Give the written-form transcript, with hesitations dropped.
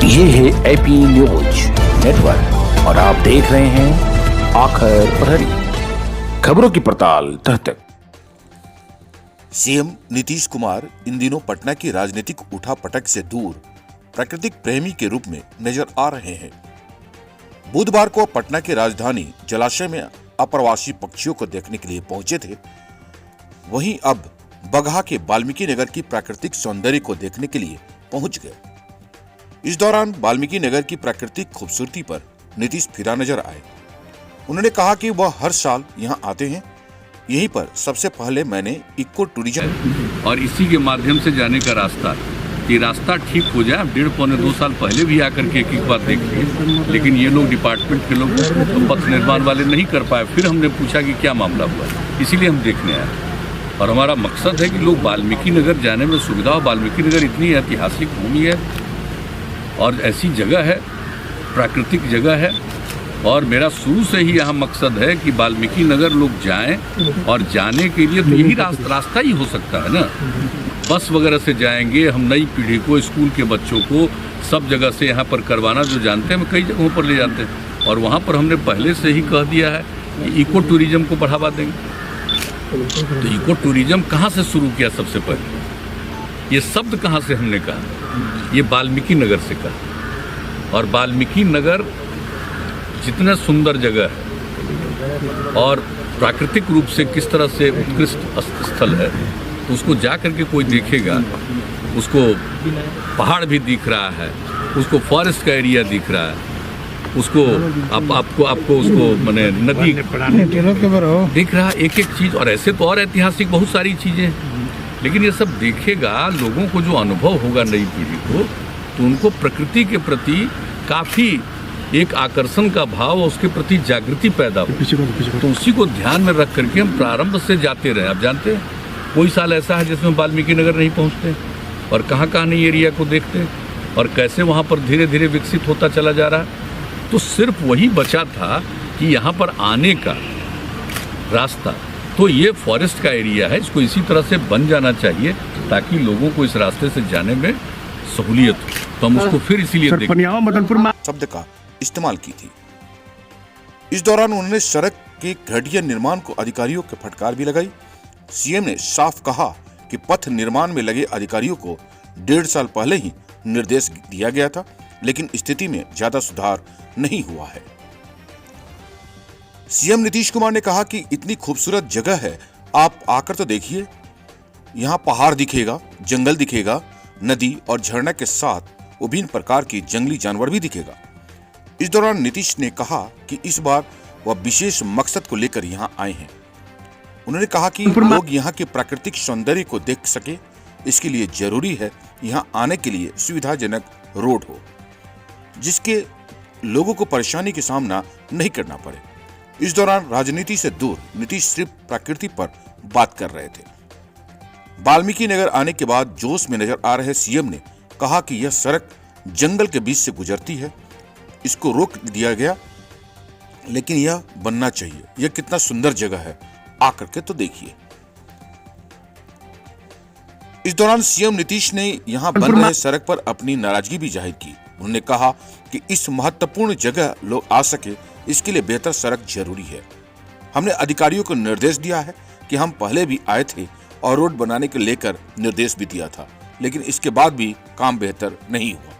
ये है AP news network और आप देख रहे हैं आखिर प्रहरी, खबरों की पड़ताल तह तक। सीएम नीतीश कुमार इन दिनों पटना की राजनीतिक उठापटक से दूर प्राकृतिक प्रेमी के रूप में नजर आ रहे हैं। बुधवार को पटना की राजधानी जलाशय में अप्रवासी पक्षियों को देखने के लिए पहुंचे थे। वहीं अब बगहा के वाल्मीकि नगर की प्राकृतिक सौंदर्य को देखने के लिए पहुंच गए। इस दौरान वाल्मीकि नगर की प्राकृतिक खूबसूरती पर नीतीश फिरा नजर आए। उन्होंने कहा कि वह हर साल यहां आते हैं। यहीं पर सबसे पहले मैंने इको टूरिज्म और इसी के माध्यम से जाने का रास्ता, ये रास्ता ठीक हो जाए। 1.5-2 साल पहले भी आकर के एक बार देख लिए, लेकिन ये लोग डिपार्टमेंट के लोग पथ निर्माण वाले नहीं कर पाए। फिर हमने पूछा कि क्या मामला हुआ, इसीलिए हम देखने आए। और हमारा मकसद है कि लोग वाल्मीकि नगर जाने में सुविधा हो। वाल्मीकि नगर इतनी ऐतिहासिक भूमि है और ऐसी जगह है, प्राकृतिक जगह है। और मेरा शुरू से ही यहाँ मकसद है कि वाल्मीकि नगर लोग जाएं, और जाने के लिए तो यही रास्ता ही हो सकता है ना। बस वगैरह से जाएंगे, हम नई पीढ़ी को, स्कूल के बच्चों को सब जगह से यहाँ पर करवाना जो जानते हैं, हम कई जगहों पर ले जाते हैं। और वहाँ पर हमने पहले से ही कह दिया है कि इको टूरिज्म को बढ़ावा देंगे। तो इको टूरिज्म कहाँ से शुरू किया? सबसे पहले ये शब्द कहाँ से हमने कहा? ये वाल्मीकि नगर से कहा। और वाल्मीकि नगर जितना सुंदर जगह है और प्राकृतिक रूप से किस तरह से उत्कृष्ट स्थल है, तो उसको जा करके कोई देखेगा, उसको पहाड़ भी दिख रहा है, उसको फॉरेस्ट का एरिया दिख रहा है, उसको आपको उसको माने नदी दिख रहा है, एक एक चीज़। और ऐसे तो और ऐतिहासिक बहुत सारी चीज़ें, लेकिन ये सब देखेगा लोगों को, जो अनुभव होगा नई पीढ़ी को, तो उनको प्रकृति के प्रति काफ़ी एक आकर्षण का भाव और उसके प्रति जागृति पैदा हो। तो उसी को ध्यान में रख करके हम प्रारंभ से जाते रहे। आप जानते हैं कोई साल ऐसा है जिसमें वाल्मीकि नगर नहीं पहुंचते, और कहाँ कहाँ नहीं एरिया को देखते, और कैसे वहाँ पर धीरे धीरे विकसित होता चला जा रहा है। तो सिर्फ वही बचा था कि यहाँ पर आने का रास्ता, तो ये फॉरेस्ट का एरिया है, इसको इसी तरह से बन जाना चाहिए ताकि लोगों को इस रास्ते से जाने में सहूलियत हो। तो हम उसको फिर इसीलिए शब्द का इस्तेमाल की थी। इस दौरान उन्होंने सड़क के घटिया निर्माण को अधिकारियों के फटकार भी लगाई। सीएम ने साफ कहा कि पथ निर्माण में लगे अधिकारियों को 1.5 साल पहले ही निर्देश दिया गया था, लेकिन स्थिति में ज्यादा सुधार नहीं हुआ है। सीएम नीतीश कुमार ने कहा कि इतनी खूबसूरत जगह है, आप आकर तो देखिए। यहाँ पहाड़ दिखेगा, जंगल दिखेगा, नदी और झरना के साथ विभिन्न प्रकार की जंगली जानवर भी दिखेगा। इस दौरान नीतीश ने कहा कि इस बार वह विशेष मकसद को लेकर यहाँ आए हैं। उन्होंने कहा कि लोग यहाँ के प्राकृतिक सौंदर्य को देख सके, इसके लिए जरूरी है यहाँ आने के लिए सुविधाजनक रोड हो, जिसके लोगों को परेशानी का सामना नहीं करना पड़े। इस दौरान राजनीति से दूर नीतीश सिर्फ प्रकृति पर बात कर रहे थे। वाल्मीकि नगर आने के बाद जोश में नजर आ रहे सीएम ने कहा कि यह सड़क जंगल के बीच से गुजरती है, इसको रोक दिया गया, लेकिन यह बनना चाहिए। यह कितना सुंदर जगह है, आकर के तो देखिए। इस दौरान सीएम नीतीश ने यहां बन रहे सड़क पर अपनी नाराजगी भी जाहिर की। उन्होंने कहा कि इस महत्वपूर्ण जगह लोग आ सके, इसके लिए बेहतर सड़क जरूरी है। हमने अधिकारियों को निर्देश दिया है कि हम पहले भी आए थे और रोड बनाने के लेकर निर्देश भी दिया था, लेकिन इसके बाद भी काम बेहतर नहीं हुआ।